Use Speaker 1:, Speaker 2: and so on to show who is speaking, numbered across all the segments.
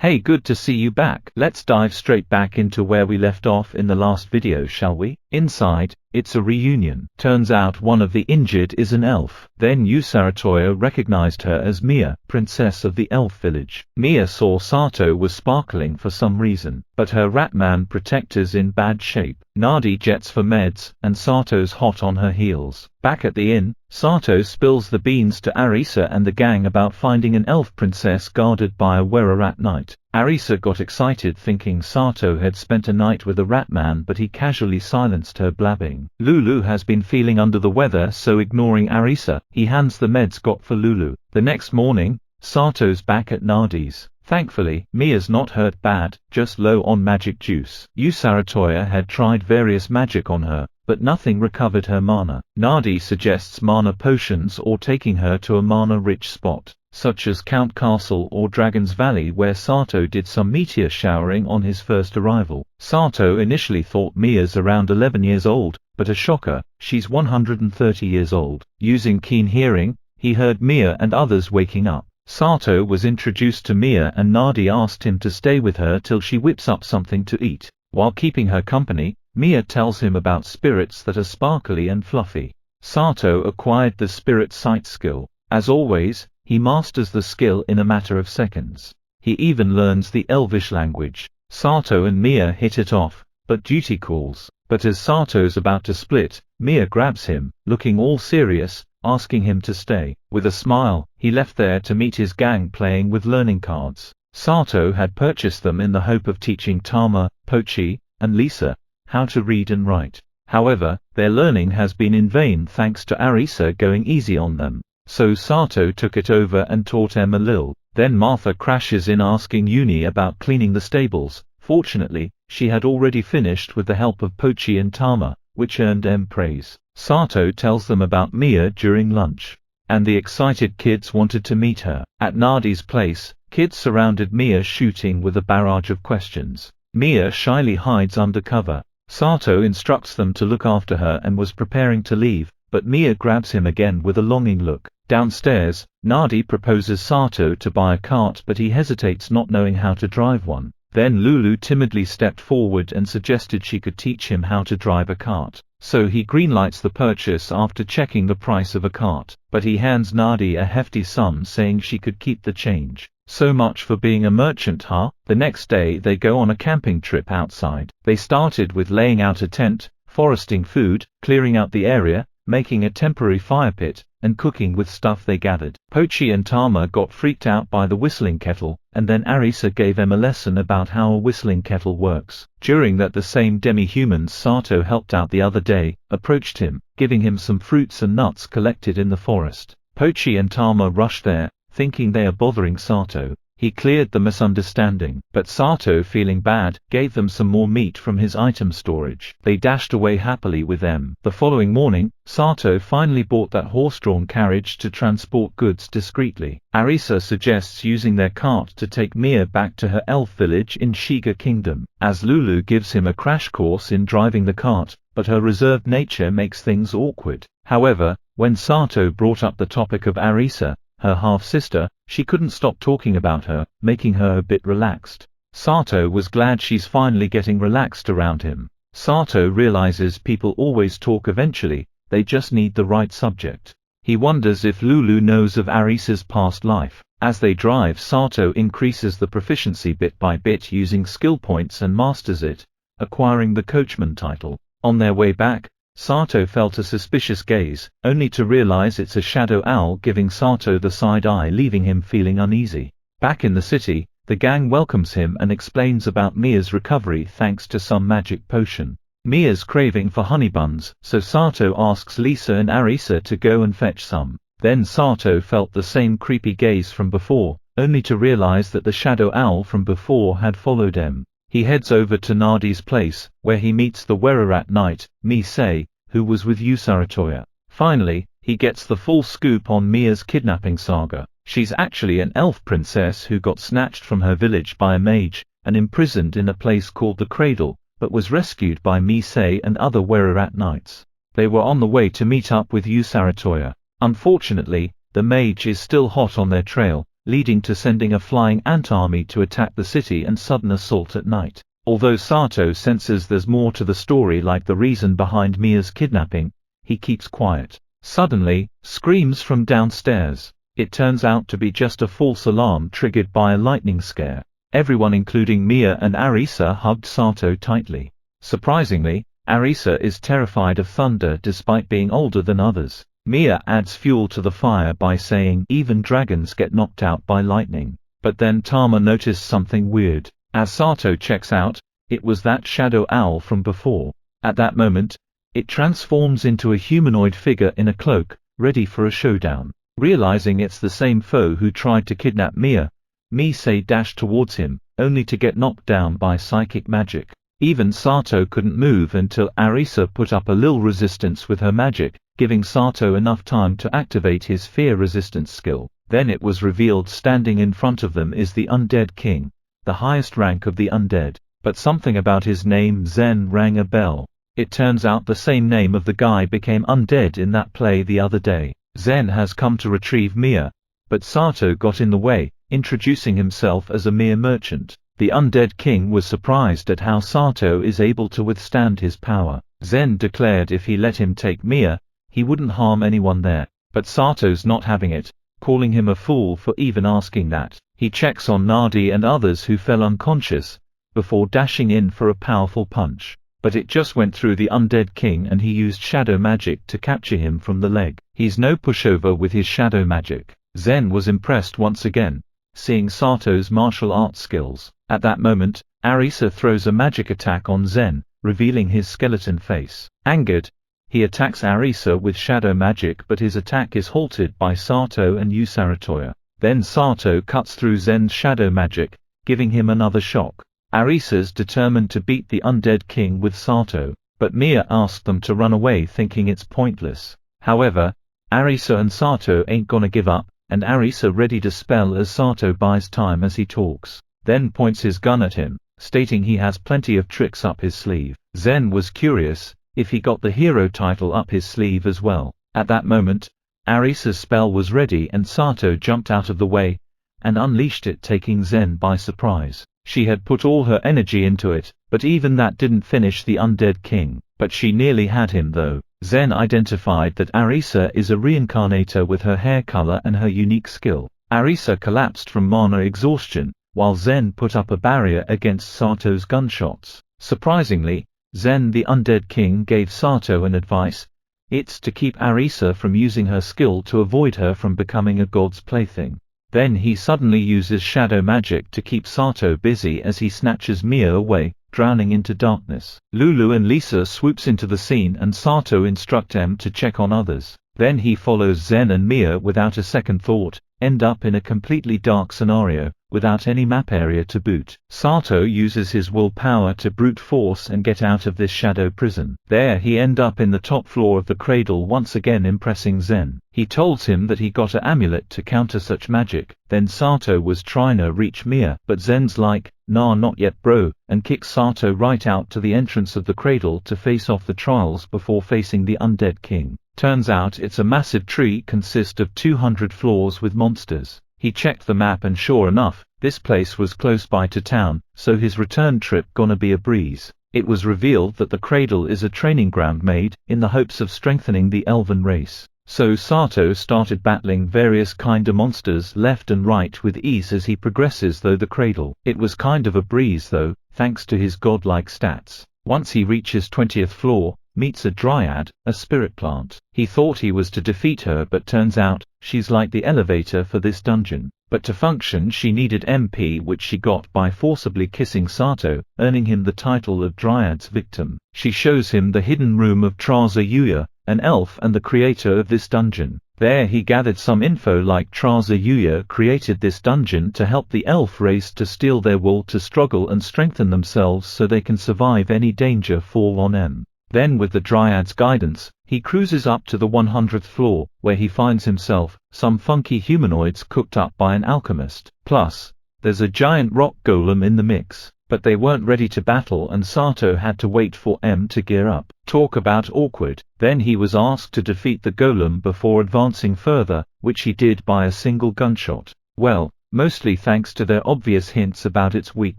Speaker 1: Hey, good to see you back. Let's dive straight back into where we left off in the last video, shall we? Inside, it's a reunion. Turns out one of the injured is an elf. Then Usaratoya recognized her as Mia, princess of the elf village. Mia saw Sato was sparkling for some reason, but her Ratman protector's in bad shape. Nadi jets for meds, and Sato's hot on her heels. Back at the inn, Sato spills the beans to Arisa and the gang about finding an elf princess guarded by a were-rat knight. Arisa got excited thinking Sato had spent a night with a Ratman, but he casually silenced her, blabbing. Lulu has been feeling under the weather, so ignoring Arisa, he hands the meds got for Lulu. The next morning, Sato's back at Nadi's. Thankfully, Mia's not hurt bad, just low on magic juice. Usaratoya had tried various magic on her, but nothing recovered her mana. Nadi suggests mana potions or taking her to a mana-rich spot, such as Count Castle or Dragon's Valley, where Sato did some meteor showering on his first arrival. Sato initially thought Mia's around 11 years old, but a shocker, she's 130 years old. Using keen hearing, he heard Mia and others waking up. Sato was introduced to Mia and Nadi asked him to stay with her till she whips up something to eat. While keeping her company, Mia tells him about spirits that are sparkly and fluffy. Sato acquired the spirit sight skill. As always, he masters the skill in a matter of seconds. He even learns the Elvish language. Sato and Mia hit it off, but duty calls. But as Sato's about to split, Mia grabs him, looking all serious, asking him to stay. With a smile, he left there to meet his gang playing with learning cards. Sato had purchased them in the hope of teaching Tama, Pochi, and Lisa how to read and write. However, their learning has been in vain thanks to Arisa going easy on them. So Sato took it over and taught Em a little. Then Martha crashes in asking Uni about cleaning the stables. Fortunately, she had already finished with the help of Pochi and Tama, which earned Em praise. Sato tells them about Mia during lunch, and the excited kids wanted to meet her. At Nadi's place, kids surrounded Mia shooting with a barrage of questions. Mia shyly hides under cover. Sato instructs them to look after her and was preparing to leave, but Mia grabs him again with a longing look. Downstairs, Nadi proposes Sato to buy a cart, but he hesitates, not knowing how to drive one. Then Lulu timidly stepped forward and suggested she could teach him how to drive a cart. So he greenlights the purchase after checking the price of a cart, but he hands Nadi a hefty sum saying she could keep the change. So much for being a merchant, huh? The next day they go on a camping trip outside. They started with laying out a tent, foresting food, clearing out the area, making a temporary fire pit, and cooking with stuff they gathered. Pochi and Tama got freaked out by the whistling kettle, and then Arisa gave them a lesson about how a whistling kettle works. During that, the same demi-humans Sato helped out the other day approached him, giving him some fruits and nuts collected in the forest. Pochi and Tama rushed there, thinking they are bothering Sato. He cleared the misunderstanding, but Sato, feeling bad, gave them some more meat from his item storage. They dashed away happily with them. The following morning, Sato finally bought that horse-drawn carriage to transport goods discreetly. Arisa suggests using their cart to take Mia back to her elf village in Shiga Kingdom, as Lulu gives him a crash course in driving the cart, but her reserved nature makes things awkward. However, when Sato brought up the topic of Arisa, her half-sister, she couldn't stop talking about her, making her a bit relaxed. Sato was glad she's finally getting relaxed around him. Sato realizes people always talk eventually, they just need the right subject. He wonders if Lulu knows of Arisa's past life. As they drive, Sato increases the proficiency bit by bit using skill points and masters it, acquiring the coachman title. On their way back, Sato felt a suspicious gaze, only to realize it's a shadow owl giving Sato the side eye, leaving him feeling uneasy. Back in the city, the gang welcomes him and explains about Mia's recovery thanks to some magic potion. Mia's craving for honey buns, so Sato asks Lisa and Arisa to go and fetch some. Then Sato felt the same creepy gaze from before, only to realize that the shadow owl from before had followed him. He heads over to Nadi's place, where he meets the were-rat knight, Misei, who was with Usaratoya. Finally, he gets the full scoop on Mia's kidnapping saga. She's actually an elf princess who got snatched from her village by a mage, and imprisoned in a place called the Cradle, but was rescued by Misei and other were-rat knights. They were on the way to meet up with Usaratoya. Unfortunately, the mage is still hot on their trail, leading to sending a flying ant army to attack the city and sudden assault at night. Although Sato senses there's more to the story, like the reason behind Mia's kidnapping, he keeps quiet. Suddenly, screams from downstairs. It turns out to be just a false alarm triggered by a lightning scare. Everyone including Mia and Arisa hugged Sato tightly. Surprisingly, Arisa is terrified of thunder despite being older than others. Mia adds fuel to the fire by saying even dragons get knocked out by lightning. But then Tama noticed something weird. As Sato checks out, it was that shadow owl from before. At that moment, it transforms into a humanoid figure in a cloak, ready for a showdown. Realizing it's the same foe who tried to kidnap Mia, Mise dashed towards him, only to get knocked down by psychic magic. Even Sato couldn't move until Arisa put up a little resistance with her magic, giving Sato enough time to activate his fear resistance skill. Then it was revealed standing in front of them is the Undead King, the highest rank of the undead. But something about his name Zen rang a bell. It turns out the same name of the guy became undead in that play the other day. Zen has come to retrieve Mia, but Sato got in the way, introducing himself as a mere merchant. The Undead King was surprised at how Sato is able to withstand his power. Zen declared if he let him take Mia, he wouldn't harm anyone there. But Sato's not having it, calling him a fool for even asking that. He checks on Nadi and others who fell unconscious, before dashing in for a powerful punch. But it just went through the Undead King and he used shadow magic to capture him from the leg. He's no pushover with his shadow magic. Zen was impressed once again, seeing Sato's martial arts skills. At that moment, Arisa throws a magic attack on Zen, revealing his skeleton face. Angered, he attacks Arisa with shadow magic, but his attack is halted by Sato and Usaratoya. Then Sato cuts through Zen's shadow magic, giving him another shock. Arisa's determined to beat the Undead King with Sato, but Mia asked them to run away thinking it's pointless. However, Arisa and Sato ain't gonna give up, and Arisa ready to spell as Sato buys time as he talks. Then points his gun at him, stating he has plenty of tricks up his sleeve. Zen was curious if he got the hero title up his sleeve as well. At that moment, Arisa's spell was ready and Sato jumped out of the way and unleashed it, taking Zen by surprise. She had put all her energy into it, but even that didn't finish the Undead King. But she nearly had him though. Zen identified that Arisa is a reincarnator with her hair color and her unique skill. Arisa collapsed from mana exhaustion, while Zen put up a barrier against Sato's gunshots. Surprisingly, Zen the Undead King gave Sato an advice. It's to keep Arisa from using her skill to avoid her from becoming a god's plaything. Then he suddenly uses shadow magic to keep Sato busy as he snatches Mia away, drowning into darkness. Lulu and Lisa swoops into the scene and Sato instructs them to check on others. Then he follows Zen and Mia without a second thought, end up in a completely dark scenario, without any map area to boot. Sato uses his willpower to brute force and get out of this shadow prison. There he end up in the top floor of the cradle, once again impressing Zen. He tells him that he got an amulet to counter such magic. Then Sato was trying to reach Mia, but Zen's like, nah not yet bro, and kicks Sato right out to the entrance of the cradle to face off the trials before facing the Undead King. Turns out it's a massive tree consist of 200 floors with monsters. He checked the map and sure enough, this place was close by to town, so his return trip gonna be a breeze. It was revealed that the cradle is a training ground made in the hopes of strengthening the elven race. So Sato started battling various kinda monsters left and right with ease as he progresses through the cradle. It was kind of a breeze though, thanks to his godlike stats. Once he reaches 20th floor, meets a dryad, a spirit plant. He thought he was to defeat her, but turns out, she's like the elevator for this dungeon. But to function she needed MP, which she got by forcibly kissing Sato, earning him the title of Dryad's victim. She shows him the hidden room of Traza Yuya, an elf and the creator of this dungeon. There he gathered some info like Traza Yuya created this dungeon to help the elf race to steal their wool to struggle and strengthen themselves so they can survive any danger 4-1M. Then with the Dryad's guidance, he cruises up to the 100th floor, where he finds himself some funky humanoids cooked up by an alchemist. Plus, there's a giant rock golem in the mix. But they weren't ready to battle and Sato had to wait for M to gear up. Talk about awkward. Then he was asked to defeat the golem before advancing further, which he did by a single gunshot. Well, mostly thanks to their obvious hints about its weak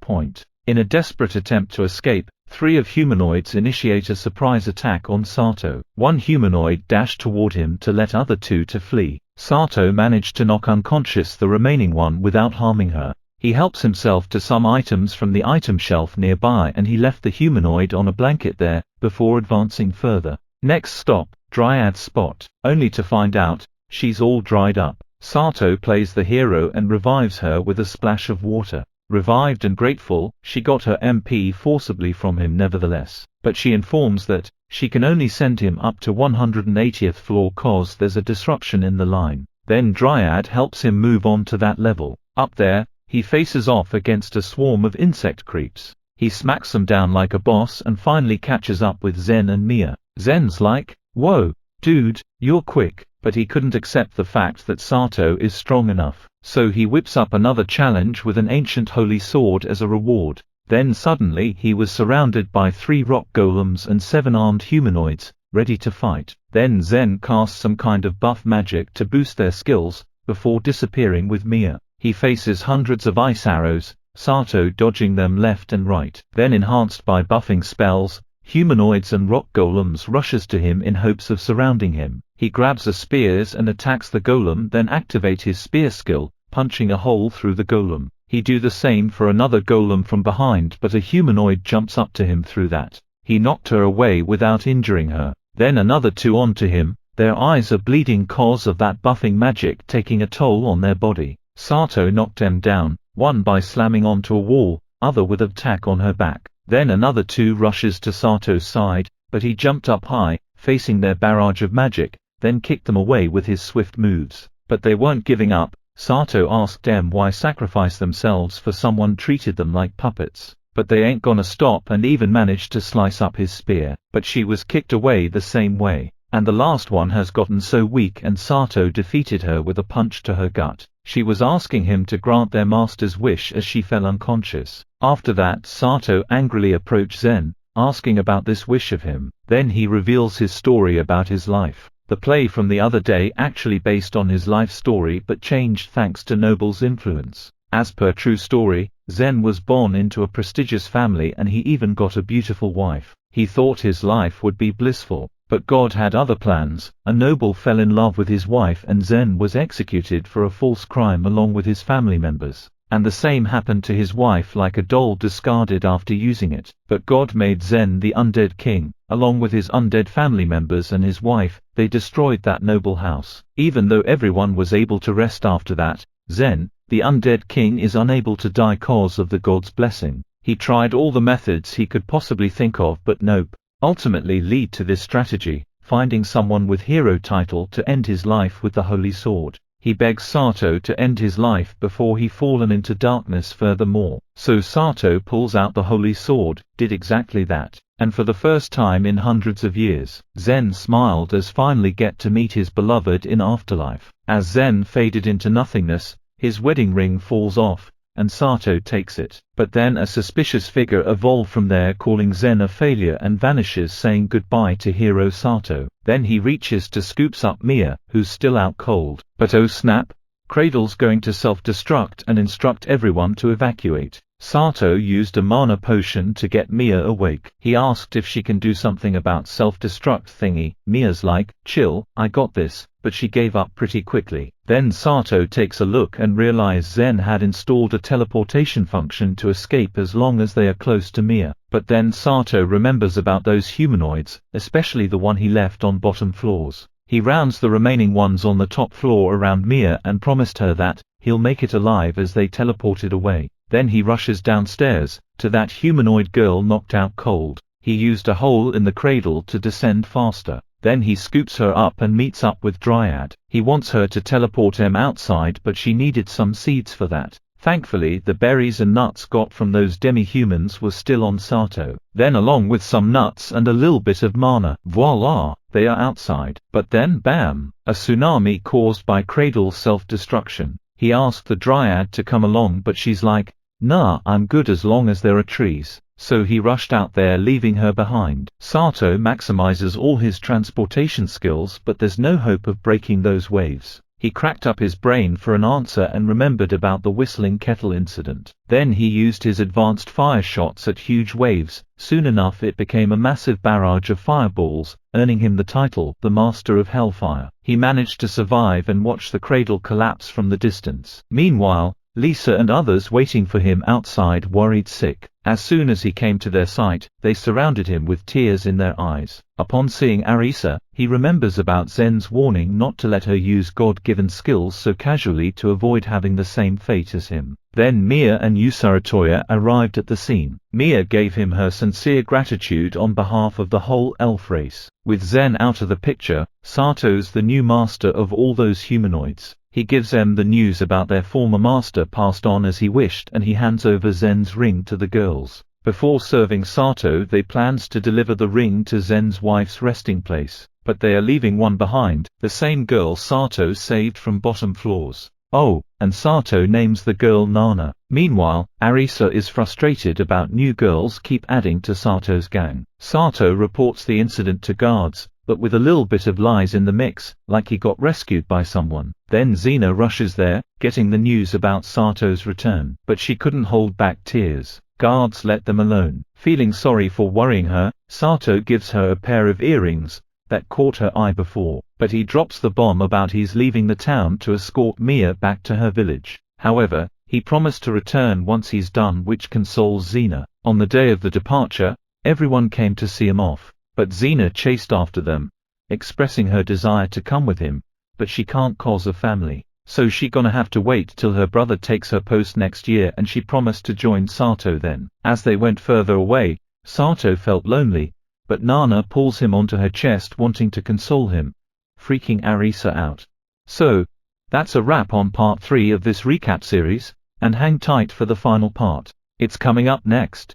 Speaker 1: point. In a desperate attempt to escape, 3 of humanoids initiate a surprise attack on Sato. One humanoid dashed toward him to let other 2 to flee. Sato managed to knock unconscious the remaining one without harming her. He helps himself to some items from the item shelf nearby and he left the humanoid on a blanket there, before advancing further. Next stop, Dryad's spot, only to find out, she's all dried up. Sato plays the hero and revives her with a splash of water. Revived and grateful, she got her MP forcibly from him nevertheless, but she informs that she can only send him up to 180th floor cause there's a disruption in the line. Then Dryad helps him move on to that level. Up there, he faces off against a swarm of insect creeps. He smacks them down like a boss and finally catches up with Zen and Mia. Zen's like, "Whoa, dude, you're quick," but he couldn't accept the fact that Sato is strong enough. So he whips up another challenge with an ancient holy sword as a reward. Then suddenly he was surrounded by 3 rock golems and 7 armed humanoids, ready to fight. Then Zen casts some kind of buff magic to boost their skills, before disappearing with Mia. He faces hundreds of ice arrows, Sato dodging them left and right. Then enhanced by buffing spells, humanoids and rock golems rushes to him in hopes of surrounding him. He grabs the spears and attacks the golem, then activate his spear skill, punching a hole through the golem. He do the same for another golem from behind but a humanoid jumps up to him through that. He knocked her away without injuring her. Then another 2 onto him, their eyes are bleeding cause of that buffing magic taking a toll on their body. Sato knocked them down, one by slamming onto a wall, other with an attack on her back. Then another 2 rushes to Sato's side, but he jumped up high, facing their barrage of magic, then kicked them away with his swift moves. But they weren't giving up. Sato asked them why sacrifice themselves for someone treated them like puppets. But they ain't gonna stop and even managed to slice up his spear. But she was kicked away the same way. And the last one has gotten so weak and Sato defeated her with a punch to her gut. She was asking him to grant their master's wish as she fell unconscious. After that Sato angrily approached Zen, asking about this wish of him. Then he reveals his story about his life. The play from the other day actually based on his life story but changed thanks to Noble's influence. As per true story, Zen was born into a prestigious family and he even got a beautiful wife. He thought his life would be blissful. But God had other plans. A noble fell in love with his wife and Zen was executed for a false crime along with his family members. And the same happened to his wife, like a doll discarded after using it. But God made Zen the undead king, along with his undead family members and his wife. They destroyed that noble house. Even though everyone was able to rest after that, Zen, the undead king, is unable to die cause of the god's blessing. He tried all the methods he could possibly think of but nope. Ultimately lead to this strategy, finding someone with hero title to end his life with the holy sword. He begs Sato to end his life before he fallen into darkness furthermore. So Sato pulls out the holy sword, did exactly that. And for the first time in hundreds of years, Zen smiled as finally get to meet his beloved in afterlife. As Zen faded into nothingness, his wedding ring falls off, and Sato takes it. But then a suspicious figure evolved from there calling Zen a failure and vanishes saying goodbye to hero Sato. Then he reaches to scoops up Mia, who's still out cold. But oh snap! Cradle's going to self-destruct and instruct everyone to evacuate. Sato used a mana potion to get Mia awake. He asked if she can do something about self-destruct thingy. Mia's like, chill, I got this, but she gave up pretty quickly. Then Sato takes a look and realizes Zen had installed a teleportation function to escape as long as they are close to Mia. But then Sato remembers about those humanoids, especially the one he left on bottom floors. He rounds the remaining ones on the top floor around Mia and promised her that he'll make it alive as they teleported away. Then he rushes downstairs, to that humanoid girl knocked out cold. He used a hole in the cradle to descend faster. Then he scoops her up and meets up with Dryad. He wants her to teleport him outside but she needed some seeds for that. Thankfully the berries and nuts got from those demi-humans was still on Sato. Then along with some nuts and a little bit of mana, voila, they are outside. But then bam! A tsunami caused by Cradle's self-destruction. He asked the Dryad to come along but she's like, nah, I'm good as long as there are trees. So he rushed out there leaving her behind. Sato maximizes all his transportation skills but there's no hope of breaking those waves. He cracked up his brain for an answer and remembered about the whistling kettle incident. Then he used his advanced fire shots at huge waves. Soon enough it became a massive barrage of fireballs, earning him the title, the Master of Hellfire. He managed to survive and watch the cradle collapse from the distance. Meanwhile, Lisa and others waiting for him outside worried sick. As soon as he came to their sight, they surrounded him with tears in their eyes. Upon seeing Arisa, he remembers about Zen's warning not to let her use God-given skills so casually to avoid having the same fate as him. Then Mia and Usaratoya arrived at the scene. Mia gave him her sincere gratitude on behalf of the whole elf race. With Zen out of the picture, Sato's the new master of all those humanoids. He gives them the news about their former master passed on as he wished, and he hands over Zen's ring to the girls. Before serving Sato, they plans to deliver the ring to Zen's wife's resting place, but they are leaving one behind, the same girl Sato saved from bottom floors. Oh, and Sato names the girl Nana. Meanwhile, Arisa is frustrated about new girls keep adding to Sato's gang. Sato reports the incident to guards, but with a little bit of lies in the mix, like he got rescued by someone. Then Xena rushes there, getting the news about Sato's return, but she couldn't hold back tears. Guards let them alone. Feeling sorry for worrying her, Sato gives her a pair of earrings that caught her eye before, but he drops the bomb about he's leaving the town to escort Mia back to her village. However, he promised to return once he's done, which consoles Xena. On the day of the departure, everyone came to see him off, but Xena chased after them, expressing her desire to come with him, but she can't cause a family, so she gonna have to wait till her brother takes her post next year, and she promised to join Sato then. As they went further away, Sato felt lonely, but Nana pulls him onto her chest wanting to console him, freaking Arisa out. So, that's a wrap on part 3 of this recap series, and hang tight for the final part. It's coming up next.